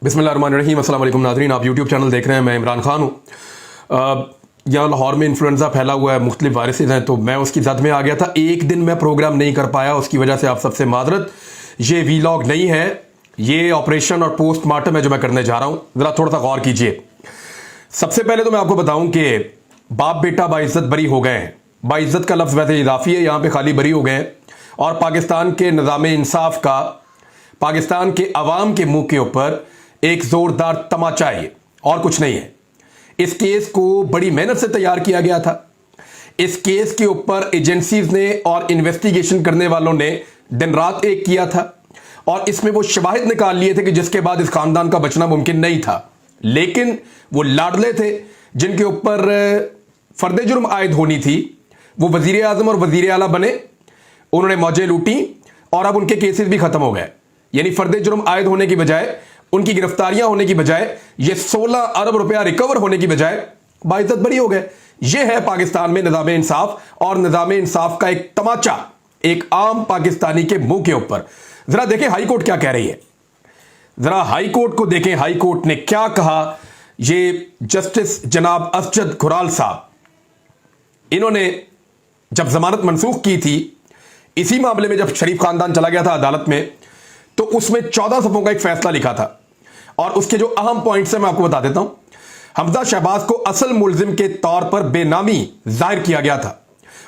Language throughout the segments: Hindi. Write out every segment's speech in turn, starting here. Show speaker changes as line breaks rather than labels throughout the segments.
बिस्मिल्लाहिर्रहमानिर्रहीम। अस्सलाम वालेकुम नाज़रीन, आप यूट्यूब चैनल देख रहे हैं। मैं इमरान खान हूँ। यहाँ लाहौर में इन्फ्लुएंजा फैला हुआ है, मुख्तलिफ वायरसेस हैं, तो मैं उसकी जद में आ गया था। एक दिन मैं प्रोग्राम नहीं कर पाया, उसकी वजह से आप सबसे माजरत। ये वीलॉग नहीं है, ये ऑपरेशन और पोस्टमार्टम है जो मैं करने जा रहा हूँ। ज़रा थोड़ा सा गौर कीजिए। सबसे पहले तो मैं आपको बताऊँ कि बाप बेटा बाइज्जत बरी हो गए हैं। बाइज्जत का लफ्ज़ वैसे इजाफी है, यहाँ पर खाली बरी हो गए हैं। और पाकिस्तान के निज़ाम इंसाफ का पाकिस्तान के अवाम के मुंह के ऊपर एक जोरदार तमाचा है, और कुछ नहीं है। इस केस को बड़ी मेहनत से तैयार किया गया था। इस केस के ऊपर एजेंसीज ने और इन्वेस्टिगेशन करने वालों ने दिन रात एक किया था, और इसमें वो शवाहिद निकाल लिए थे कि जिसके बाद इस खानदान का बचना मुमकिन नहीं था। लेकिन वो लाडले थे जिनके ऊपर फर्द जुर्म आयद होनी थी, वो वजीर आजम और वजीर आला बने, उन्होंने मौजें लूटी, और अब उनके केसेस भी खत्म हो गए। यानी फर्द जुर्म आयद होने की बजाय, उनकी गिरफ्तारियां होने की बजाय, ये 16 अरब रुपया रिकवर होने की बजाय बाइज्जत बरी हो गए। ये है पाकिस्तान में निज़ाम इंसाफ, और निज़ाम इंसाफ का एक तमाचा एक आम पाकिस्तानी के मुंह के ऊपर। जरा देखें हाई कोर्ट क्या कह रही है, जरा हाई कोर्ट को देखें। हाई कोर्ट ने क्या कहा। ये जस्टिस जनाब असजद खुराल साहब, इन्होंने जब जमानत मनसूख की थी इसी मामले में, जब शरीफ खानदान चला गया था अदालत में, तो उसमें 14 सफ़ों का एक फैसला लिखा था, और उसके जो अहम पॉइंट्स हैं मैं आपको बता देता हूं। हमजा शहबाज को असल मुलजिम के तौर पर बेनामी जाहिर किया गया था,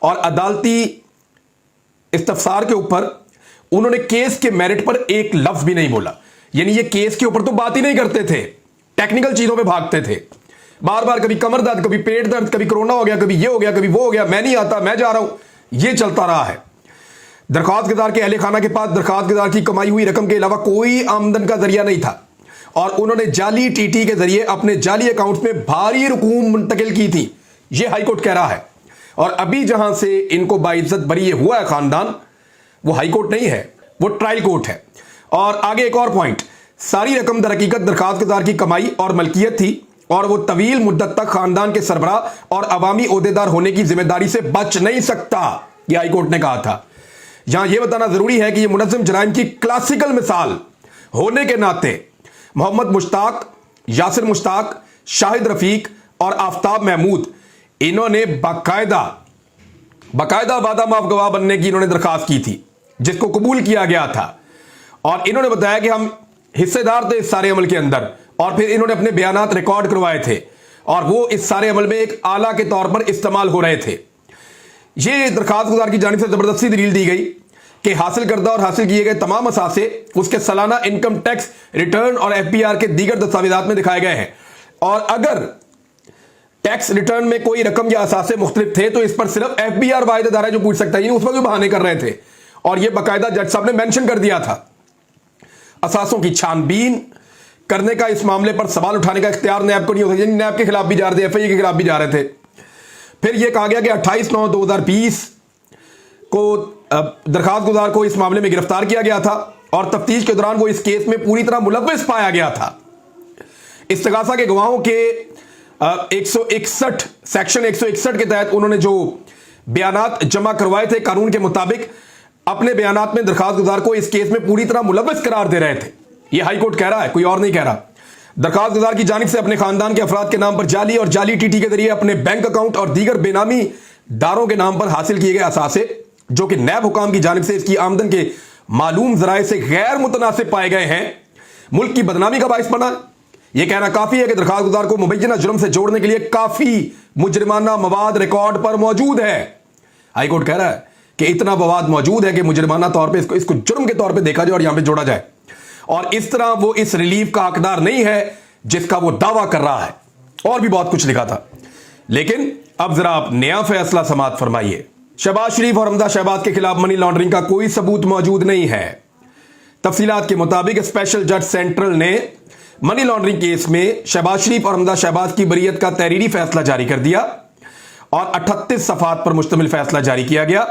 और अदालती इस्तफसार के ऊपर उन्होंने केस के मेरिट पर एक लफ्ज भी नहीं बोला। यानी ये केस के ऊपर तो बात ही नहीं करते थे, टेक्निकल चीजों पे भागते थे। बार बार कभी कमर दर्द, कभी पेट दर्द, कभी कोरोना हो गया, कभी ये हो गया, कभी वो हो गया, मैं नहीं आता, मैं जा रहा हूं, ये चलता रहा है। दरख्वास्त गुजार के अहले खाना के पास दरख्वास्त गुजार की कमाई हुई रकम के अलावा कोई आमदन का जरिया नहीं था, और उन्होंने जाली टीटी के जरिए अपने जाली अकाउंट में भारी रकूम मुंतकिल की थी। यह हाईकोर्ट कह रहा है। और अभी जहां से इनको बाइज्जत बरी हुआ है खानदान, वो हाईकोर्ट नहीं है, वो ट्रायल कोर्ट है। और आगे एक और पॉइंट, सारी रकम दर हकीकत दरख्वास्त गुजार की कमाई और मलकियत थी, और वो तवील मुद्दत तक खानदान के सरबराह और अवामी ओहदेदार होने की जिम्मेदारी से बच नहीं सकता, यह हाईकोर्ट ने कहा था। यहां यह बताना जरूरी है कि यह मुनज़्ज़म जराइम की क्लासिकल मिसाल होने के नाते मोहम्मद मुश्ताक, यासिर मुश्ताक, शाहिद रफीक और आफ्ताब महमूद, इन्होंने बाकायदा वादा माफ गवाह बनने की इन्होंने दरखास्त की थी, जिसको कबूल किया गया था। और इन्होंने बताया कि हम हिस्सेदार थे इस सारे अमल के अंदर, और फिर इन्होंने अपने बयानात रिकॉर्ड करवाए थे, और वो इस सारे अमल में एक आला के तौर पर इस्तेमाल हो रहे थे। ये दरखास्त गुजार की जानिब से जबरदस्ती दलील दी गई कि हासिल करदा और हासिल किए गए तमाम असासे उसके सालाना इनकम टैक्स रिटर्न और एफबीआर के दीगर दस्तावेजात में दिखाए गए हैं, और अगर टैक्स रिटर्न में कोई रकम या असासे मुख्तलिफ थे तो इस पर सिर्फ एफबीआर वाहिद अदारा है जो पूछ सकता है। उस वक्त भी बहाने कर रहे थे, और यह बाकायदा जज साहब ने मेंशन कर दिया था। असासों की छानबीन करने का, इस मामले पर सवाल उठाने का इख्तियार नैब को नहीं होता। नैब के खिलाफ भी जा रहे थे, एफआईए के खिलाफ भी जा रहे थे। फिर यह कहा गया कि 28/9/2020 को दरखास्त गुजार को इस मामले में गिरफ्तार किया गया था, और तफ्तीश के दौरान वो इस केस में पूरी तरह मुलव्विस पाया गया था। इस्तगासा के गवाहों के 161 सेक्शन 161 के तहत उन्होंने जो बयानात जमा करवाए थे कानून के मुताबिक, अपने बयानात में दरखास्त गुजार को इस केस में पूरी तरह मुलव्विस करार दे रहे थे। यह हाईकोर्ट कह रहा है, कोई और नहीं कह रहा। दरखास्त गुजार की जानिब से अपने खानदान के अफराद के नाम पर जाली और जाली टीटी के जरिए अपने बैंक अकाउंट और दीगर बेनामी दारों के नाम पर हासिल किए गए असासे, जो कि नैब हुकाम की जानिब से इसकी आमदन के मालूम जराए से गैर मुतनासिब पाए गए हैं, मुल्क की बदनामी का बाइस बना। यह कहना काफी है कि दरखास्त गुजार को मुबैना जुर्म से जोड़ने के लिए काफी मुजरिमाना मवाद रिकॉर्ड पर मौजूद है। हाईकोर्ट कह रहा है कि इतना मवाद मौजूद है कि मुजरिमाना तौर पर इसको जुर्म के तौर पर देखा जाए और यहां पर जोड़ा जाए, और इस तरह वो इस रिलीफ का हकदार नहीं है जिसका वो दावा कर रहा है। और भी बहुत कुछ लिखा था। लेकिन अब जरा आप नया फैसला समाअत फरमाइए। शहबाज शरीफ और हमजा शहबाज के खिलाफ मनी लॉन्ड्रिंग का कोई सबूत मौजूद नहीं है। तफसीलात के मुताबिक स्पेशल जज सेंट्रल ने मनी लॉन्ड्रिंग केस में शहबाज शरीफ और हमजा शहबाज की बरीयत का तहरीरी फैसला जारी कर दिया, और 38 सफ़ात पर मुश्तमिल फैसला जारी किया गया।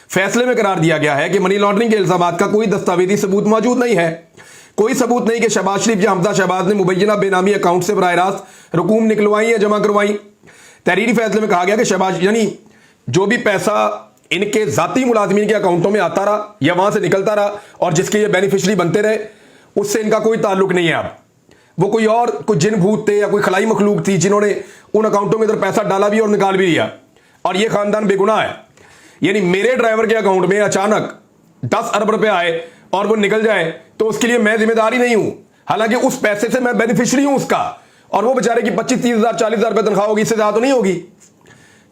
फैसले में करार दिया गया है कि मनी लॉन्ड्रिंग के इल्जामात का कोई दस्तावेजी सबूत मौजूद नहीं है। कोई सबूत नहीं कि शहबाज शरीफ या हमजा शहबाज ने मुबैना बेनामी अकाउंट से बराह रास्त रकूम निकलवाई या जमा करवाई। तहरीरी फैसले में कहा गया कि शहबाज, यानी जो भी पैसा इनके जाती मुलाजमीन के अकाउंटों में आता रहा या वहां से निकलता रहा और जिसके ये बेनिफिशरी बनते रहे, उससे इनका कोई ताल्लुक नहीं है। वो कोई और कोई जिन भूत थे या कोई खलाई मखलूक थी जिन्होंने उन अकाउंटों में इधर पैसा डाला भी और निकाल भी दिया, और ये खानदान बेगुनाह है। यानी मेरे ड्राइवर के अकाउंट में अचानक 10 अरब रुपए आए और वो निकल जाए तो उसके लिए मैं जिम्मेदार ही नहीं हूं, हालांकि उस पैसे से मैं बेनिफिशियरी हूं उसका, और वो बेचारे की 25-30 हजार 40 हजार रुपए तनख्वाह होगी, इससे ज्यादा तो नहीं होगी।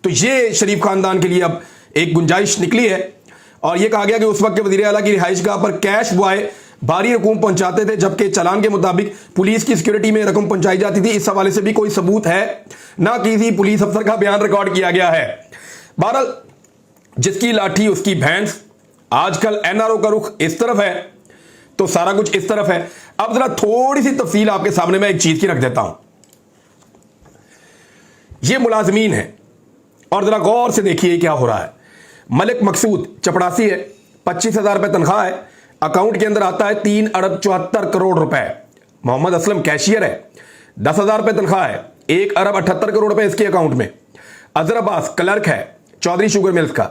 तो ये शरीफ खानदान के लिए अब एक गुंजाइश निकली है, और यह कहा गया कि उस वक्त के वजीर आला की रिहाइशगाह पर कैश बॉय भारी रकम पहुंचाते थे, जबकि चालान के मुताबिक पुलिस की सिक्योरिटी में रकम पहुंचाई जाती थी। इस हवाले से भी कोई सबूत है, ना किसी पुलिस अफसर का बयान रिकॉर्ड किया गया है। बहरहाल जिसकी लाठी उसकी भैंस, आजकल एनआरओ का रुख इस तरफ है तो सारा कुछ इस तरफ है। अब जरा थोड़ी सी तफसील आपके सामने मैं एक चीज की रख देता हूं। यह मुलाजमीन है और जरा गौर से देखिए क्या हो रहा है। मलिक मकसूद चपड़ासी है, 25,000 रुपए तनख्वाह है, अकाउंट के अंदर आता है 3 अरब 74 करोड़ रुपए। मोहम्मद असलम कैशियर है, 10,000 रुपए तनख्वाह है, 1 अरब 78 करोड़ रुपए इसके अकाउंट में। अजहर अब्बास क्लर्क है चौधरी शुगर मिल्स का,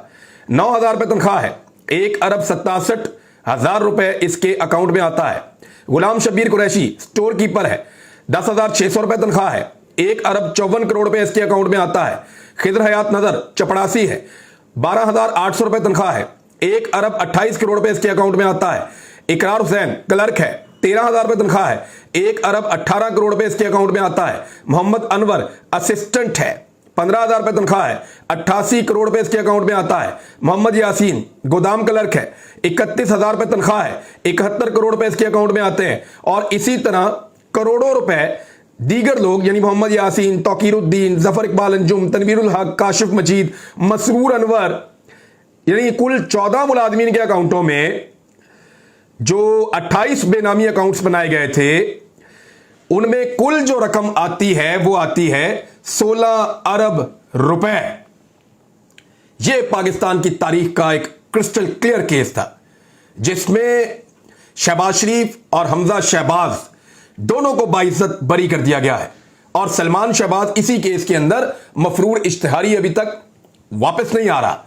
9,000 रुपए तनख्वाह है, 1 अरब 67 हजार रुपए इसके अकाउंट में आता है। गुलाम शबीर कुरैशी स्टोर कीपर है, 10,600 रुपए तनख्वाह है, 1 अरब 54 करोड़ रुपए इसके अकाउंट में आता है। खिदर हयात नजर चपड़ासी है, 12,800 रुपए तनख्वाह है, 1 अरब 28 करोड़ रुपए इसके अकाउंट में आता है। इकरार हुसैन क्लर्क है, 13,000 रुपए तनख्वाह है, 1 अरब 18 करोड़ रुपए इसके अकाउंट में आता है। मोहम्मद अनवर असिस्टेंट है, 15,000 रुपए तनख्वाह है, 88 करोड़ रुपए इसके अकाउंट में आता है। मोहम्मद यासीन गोदाम क्लर्क है, 31,000 रुपए तनख्वाह है, 71 करोड़ रुपए इसके अकाउंट में आते हैं। और इसी तरह करोड़ों रुपए दीगर लोग यानी मोहम्मद यासीन, तौकीरुद्दीन, जफर इकबाल अंजुम, तनवीरुल हक, काशिफ मजीद, मसरूर अनवर, यानी कुल 14 मुलाजमीन के अकाउंटों में जो 28 बेनामी अकाउंट्स बनाए गए थे, उनमें कुल जो रकम आती है वो आती है 16 अरब रुपए। यह पाकिस्तान की तारीख का एक क्रिस्टल क्लियर केस था, जिसमें शहबाज शरीफ और हमजा शहबाज दोनों को बाइज्जत बरी कर दिया गया है, और सलमान शहबाज इसी केस के अंदर मफरूर इश्तिहारी अभी तक वापस नहीं आ रहा।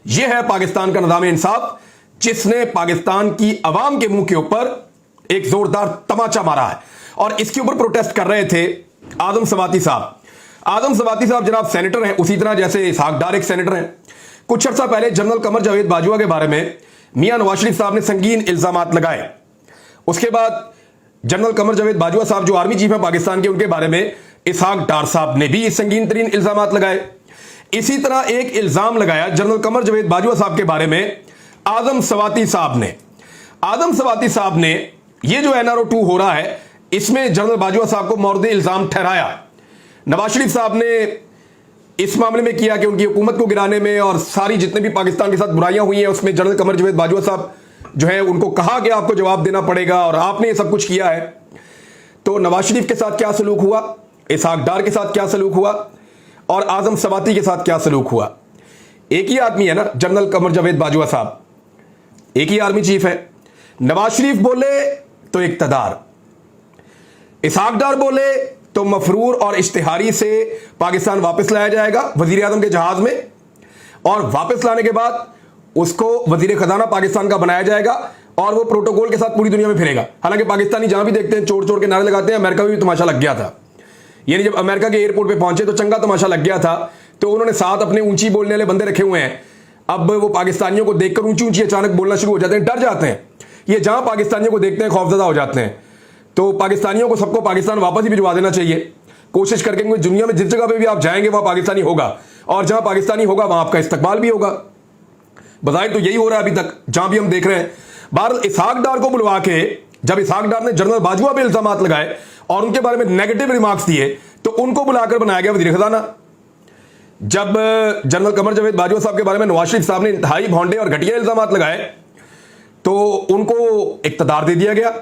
यह है पाकिस्तान का निज़ाम इंसाफ, जिसने पाकिस्तान की अवाम के मुंह के ऊपर एक जोरदार तमाचा मारा है। और इसके ऊपर प्रोटेस्ट कर रहे थे आदम सवाती साहब। आदम सवाती साहब जनाब सेनेटर हैं, उसी तरह जैसे इसहाक डार एक सेनेटर हैं। कुछ अर्सा पहले जनरल कमर जावेद बाजवा के बारे में मियां नवाज शरीफ साहब ने संगीन इल्जामात लगाए। उसके बाद जनरल कमर जावेद बाजवा साहब जो आर्मी चीफ है पाकिस्तान के, उनके बारे में इसहाक डार साहब ने भी संगीन तरीन इल्जामात लगाए। इसी तरह एक इल्जाम लगाया जनरल कमर जावेद बाजवा साहब के बारे में आदम सवाती साहब ने। आदम सवाती साहब ने यह जो NRO 2 हो रहा है, इसमें जनरल बाजवा साहब को मौरद इल्जाम ठहराया। नवाज शरीफ साहब ने इस मामले में किया कि उनकी हुकूमत को गिराने में और सारी जितने भी पाकिस्तान के साथ बुराइयां हुई हैं, उसमें जनरल कमर जावेद बाजवा साहब जो है उनको कहा कि आपको जवाब देना पड़ेगा और आपने ये सब कुछ किया है। तो नवाज शरीफ के साथ क्या सलूक हुआ, इसहाक डार के साथ क्या सलूक हुआ, और आदम सवाती के साथ क्या सलूक हुआ। एक ही आदमी है ना जनरल कमर जावेद बाजवा साहब, एक ही आर्मी चीफ है। नवाज शरीफ बोले तो इक्तदार, इसहाक डार बोले तो मफरूर और इश्तिहारी से पाकिस्तान वापस लाया जाएगा वजीर आजम के जहाज में, और वापस लाने के बाद उसको वजीर खजाना पाकिस्तान का बनाया जाएगा और वो प्रोटोकॉल के साथ पूरी दुनिया में फिरेगा। हालांकि पाकिस्तानी जहां भी देखते हैं चोर चोर के नारे लगाते हैं। अमेरिका में भी तमाशा लग गया था, यानी जब अमेरिका के एयरपोर्ट पे पहुंचे तो चंगा तमाशा लग गया था। तो उन्होंने साथ अपने ऊंची बोलने वाले बंदे रखे हुए हैं। अब वो पाकिस्तानियों को देखकर ऊंची ऊंची अचानक बोलना शुरू हो जाते हैं, डर जाते हैं। ये जहां पाकिस्तानियों को देखते हैं खौफजदा हो जाते हैं। तो पाकिस्तानियों को सबको पाकिस्तान वापस ही भिजवा देना चाहिए, कोशिश करके, क्योंकि दुनिया में जिस जगह पे भी आप जाएंगे वहां पाकिस्तानी होगा, और जहां पाकिस्तानी होगा वहां आपका इस्तकबाल भी होगा। बजाय तो यही हो रहा है अभी तक जहां भी हम देख रहे हैं। बहरहाल इसहाक डार को बुलवा के जब इसहाक डार ने जनरल बाजवा पे इल्जामात लगाए और उनके बारे में नेगेटिव रिमार्क्स दिए, तो उनको बुलाकर बनाया गया वजीर खजाना। जब जनरल कमर जावेद बाजवा साहब के बारे में नवाज शरीफ साहब ने इंतहाई भौंडे और घटिया इल्जामात लगाए, तो उनको इक्तदार दे दिया गया,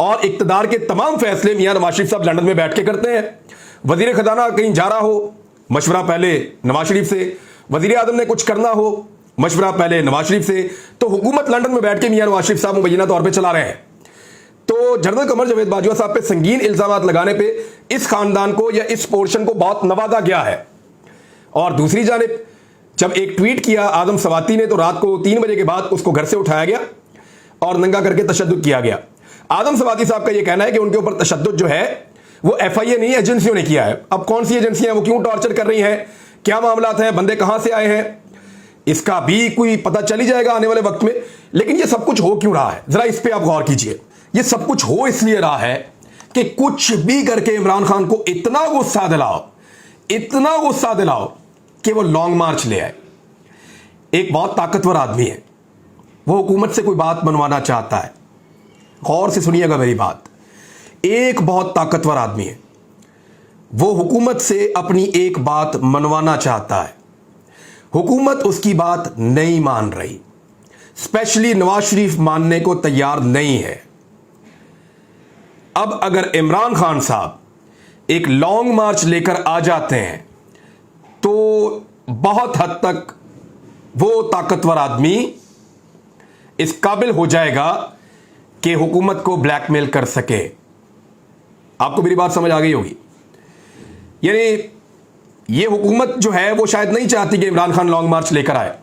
और इक्तदार के तमाम फैसले मियां नवाज शरीफ साहब लंदन में बैठ के करते हैं। वजीर खजाना कहीं जा रहा हो, मशवरा पहले नवाज शरीफ से, वजीर आजम ने कुछ करना हो, मशवरा पहले नवाज शरीफ से। तो हुकूमत लंदन में बैठ के मियां नवाज शरीफ साहब मुबैना तौर पर चला रहे हैं। तो जनरल कमर जावेद बाजवा साहब पे संगीन इल्जामात लगाने पे इस खानदान को या इस पोर्शन को बहुत नवाजा गया है। और दूसरी जानिब जब एक ट्वीट किया आदम सवाती ने, तो रात को 3 बजे के बाद उसको घर से उठाया गया और नंगा करके तशद्दुद किया गया। आदम सवाती साहब का यह कहना है कि उनके ऊपर तशद्दुद जो है वो एफआईए नहीं, एजेंसियों ने किया है। अब कौन सी एजेंसियां, वो क्यों टॉर्चर कर रही हैं, क्या मामला है, बंदे कहां से आए हैं, इसका भी कोई पता चल ही जाएगा आने वाले वक्त में। लेकिन ये सब कुछ हो क्यों रहा है, जरा इस पे आप गौर कीजिए। ये सब कुछ हो इसलिए रहा है कि कुछ भी करके इमरान खान को इतना गुस्सा दिलाओ कि वो लॉन्ग मार्च ले आए। एक बहुत ताकतवर आदमी है, वो हुकूमत से कोई बात मनवाना चाहता है। गौर से सुनिएगा मेरी बात। एक बहुत ताकतवर आदमी है, वो हुकूमत से अपनी एक बात मनवाना चाहता है। हुकूमत उसकी बात नहीं मान रही, स्पेशली नवाज शरीफ मानने को तैयार नहीं है। अब अगर इमरान खान साहब एक लॉन्ग मार्च लेकर आ जाते हैं तो बहुत हद तक वो ताकतवर आदमी इस काबिल हो जाएगा कि हुकूमत को ब्लैकमेल कर सके। आपको मेरी बात समझ आ गई होगी। यानी ये हुकूमत जो है वो शायद नहीं चाहती कि इमरान खान लॉन्ग मार्च लेकर आए,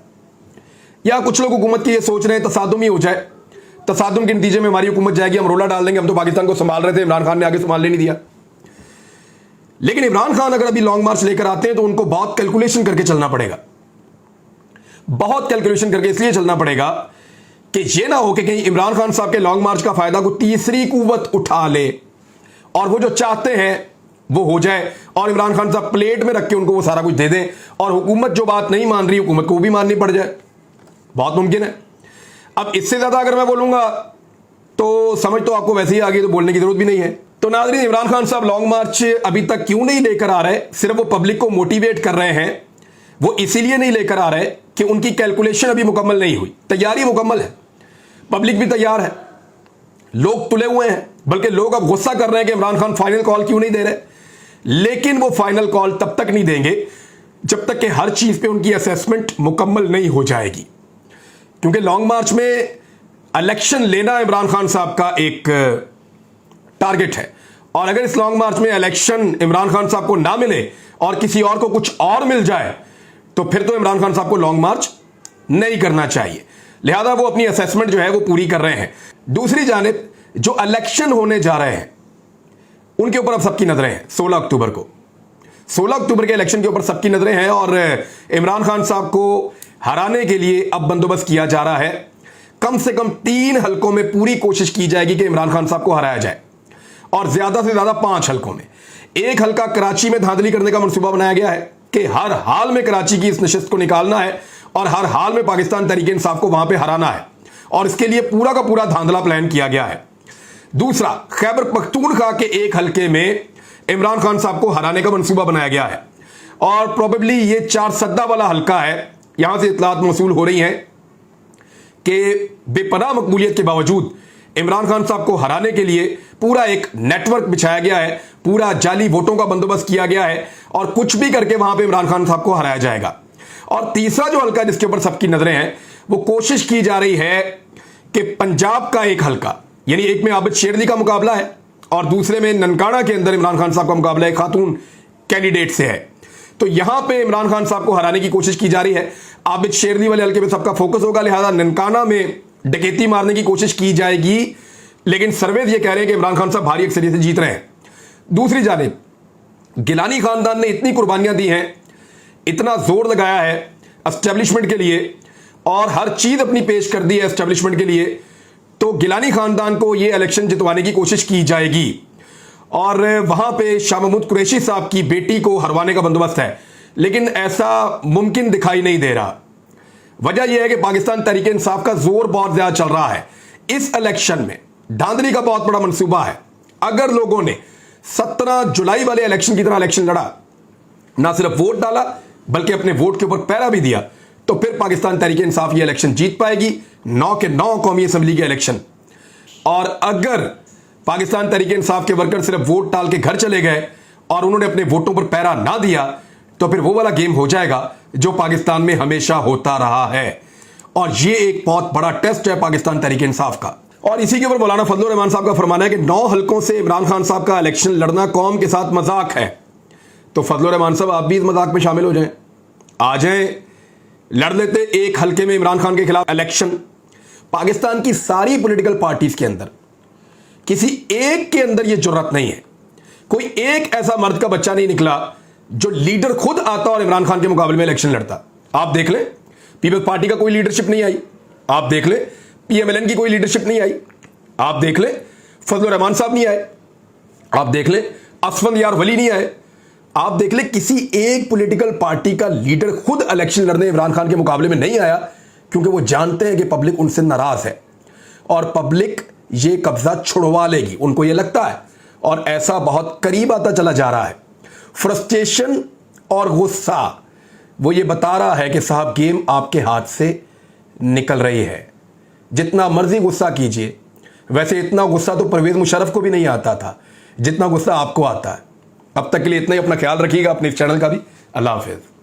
या कुछ लोग हुकूमत की ये सोच रहे हैं तसादुम ही हो जाए, तसादुम के नतीजे में हमारी हुकूमत जाएगी, हम रोला डाल देंगे, हम तो पाकिस्तान को संभाल रहे थे, इमरान खान ने आगे संभालने नहीं दिया। लेकिन इमरान खान अगर अभी लॉन्ग मार्च लेकर आते हैं तो उनको बहुत कैलकुलेशन करके चलना पड़ेगा, बहुत कैलकुलेशन करके इसलिए चलना पड़ेगा कि ये ना हो कि कहीं इमरान खान साहब के लॉन्ग मार्च का फायदा कोई तीसरी कुव्वत उठा ले और वो जो चाहते हैं वो हो जाए, और इमरान खान साहब प्लेट में रख के उनको वो सारा कुछ दे दें, और हुकूमत जो बात नहीं मान रही हुकूमत को भी माननी पड़ जाए। बहुत मुमकिन है। अब इससे ज्यादा अगर मैं बोलूंगा तो समझ तो आपको वैसे ही आ गई, तो बोलने की जरूरत भी नहीं है। तो नाज़रीन, इमरान खान साहब लॉन्ग मार्च अभी तक क्यों नहीं लेकर आ रहे, सिर्फ वो पब्लिक को मोटिवेट कर रहे हैं। वो इसीलिए नहीं लेकर आ रहे कि उनकी कैलकुलेशन अभी मुकम्मल नहीं हुई, तैयारी मुकम्मल है, पब्लिक भी तैयार है, लोग तुले हुए हैं, बल्कि लोग अब गुस्सा कर रहे हैं कि इमरान खान फाइनल कॉल क्यों नहीं दे रहे। लेकिन वो फाइनल कॉल तब तक नहीं देंगे जब तक कि हर चीज पे उनकी असेसमेंट मुकम्मल नहीं हो जाएगी, क्योंकि लॉन्ग मार्च में इलेक्शन लेना इमरान खान साहब का एक टारगेट है, और अगर इस लॉन्ग मार्च में इलेक्शन इमरान खान साहब को ना मिले और किसी और को कुछ और मिल जाए तो फिर तो इमरान खान साहब को लॉन्ग मार्च नहीं करना चाहिए। लिहाजा वो अपनी असेसमेंट जो है वो पूरी कर रहे हैं। दूसरी जानिब जो इलेक्शन होने जा रहे हैं उनके ऊपर अब सबकी नजरें हैं। 16 अक्टूबर को, 16 अक्टूबर के इलेक्शन के ऊपर सबकी नजरें हैं, और इमरान खान साहब को हराने के लिए अब बंदोबस्त किया जा रहा है। कम से कम 3 हलकों में पूरी कोशिश की जाएगी कि इमरान खान साहब को हराया जाए, और ज्यादा से ज्यादा 5 हलकों में। एक हलका कराची में धांधली करने का मंसूबा बनाया गया है कि हर हाल में कराची की इस नशिस्त को निकालना है और हर हाल में पाकिस्तान तहरीक इंसाफ को वहां पे हराना है, और इसके लिए पूरा का पूरा धांधला प्लान किया गया है। दूसरा, खैबर पख्तूनख्वा के एक हलके में इमरान खान साहब को हराने का मंसूबा बनाया गया है, और प्रोबेबली ये 4 सद्दा वाला हलका है। यहां से इतलात मौसूल हो रही हैं कि बेपनाह मकबूलियत के बावजूद इमरान खान साहब को हराने के लिए पूरा एक नेटवर्क बिछाया गया है, पूरा जाली वोटों का बंदोबस्त किया गया है, और कुछ भी करके वहां पे इमरान खान साहब को हराया जाएगा। और तीसरा जो हलका जिसके ऊपर सबकी नजरें हैं, वो कोशिश की जा रही है कि पंजाब का एक हलका, यानी एक में आबिद शेरली का मुकाबला है और दूसरे में ननकाना के अंदर इमरान खान साहब का मुकाबला एक खातून कैंडिडेट से है। तो यहां पे इमरान खान साहब को हराने की कोशिश की जा रही है। आबिद शेरली वाले हलके पे सबका फोकस होगा, लिहाजा ननकाना में डकैती मारने की कोशिश की जाएगी, लेकिन सर्वेज ये कह रहे हैं कि इमरान खान साहब भारी अक्सरियत से जीत रहे हैं। दूसरी जानिब गिलानी खानदान ने इतनी कुर्बानियां दी हैं, इतना जोर लगाया है एस्टेब्लिशमेंट के लिए, और हर चीज अपनी पेश कर दी है एस्टेब्लिशमेंट के लिए, तो गिलानी खानदान को यह इलेक्शन जितवाने की कोशिश की जाएगी, और वहां पे शाह महमूद कुरैशी साहब की बेटी को हरवाने का बंदोबस्त है। लेकिन ऐसा मुमकिन दिखाई नहीं दे रहा। वजह यह है कि पाकिस्तान तहरीक इंसाफ का जोर बहुत ज्यादा चल रहा है। इस इलेक्शन में धांधली का बहुत बड़ा मंसूबा है। अगर लोगों ने 17 जुलाई वाले इलेक्शन की तरह इलेक्शन लड़ा, ना सिर्फ वोट डाला बल्कि अपने वोट के ऊपर पहरा भी दिया, तो फिर पाकिस्तान तहरीक इंसाफ ये इलेक्शन जीत पाएगी, 9 के 9 कौमी असम्बली के इलेक्शन। और अगर पाकिस्तान तहरीक इंसाफ के वर्कर सिर्फ वोट डाल के घर चले गए और उन्होंने अपने वोटों पर पहरा ना दिया, तो फिर वो वाला गेम हो जाएगा जो पाकिस्तान में हमेशा होता रहा है। और ये एक बहुत बड़ा टेस्ट है पाकिस्तान तहरीक इंसाफ का। और इसी के ऊपर मौलाना फजलुर रहमान साहब का फरमाना है कि 9 हलकों से इमरान खान साहब का इलेक्शन लड़ना कौम के साथ मजाक है। तो फजलुर रहमान साहब, आप भी इस मजाक में शामिल हो जाएं, आ जाएं, लड़ लेते एक हलके में इमरान खान के खिलाफ इलेक्शन। पाकिस्तान की सारी पॉलिटिकल पार्टीज के अंदर किसी एक के अंदर यह जुर्रत नहीं है। कोई एक ऐसा मर्द का बच्चा नहीं निकला जो लीडर खुद आता और इमरान खान के मुकाबले में इलेक्शन लड़ता। आप देख ले, पीपल्स पार्टी का कोई लीडरशिप नहीं आई। आप देख ले, पीएमएलएन की कोई लीडरशिप नहीं आई। आप देख ले, फजलुर रहमान साहब नहीं आए। आप देख ले, असफंद यार वली नहीं आए। आप देख ले, किसी एक पॉलिटिकल पार्टी का लीडर खुद इलेक्शन लड़ने इमरान खान के मुकाबले में नहीं आया, क्योंकि वो जानते हैं कि पब्लिक उनसे नाराज है और पब्लिक ये कब्जा छुड़वा लेगी, उनको ये लगता है। और ऐसा बहुत करीब आता चला जा रहा है। फ्रस्ट्रेशन और गुस्सा वो ये बता रहा है कि साहब गेम आपके हाथ से निकल रही है। जितना मर्जी गुस्सा कीजिए, वैसे इतना गुस्सा तो परवेज मुशर्रफ को भी नहीं आता था जितना गुस्सा आपको आता है। अब तक के लिए इतना ही। अपना ख्याल रखिएगा, अपने इस चैनल का भी। अल्लाह हाफिज़।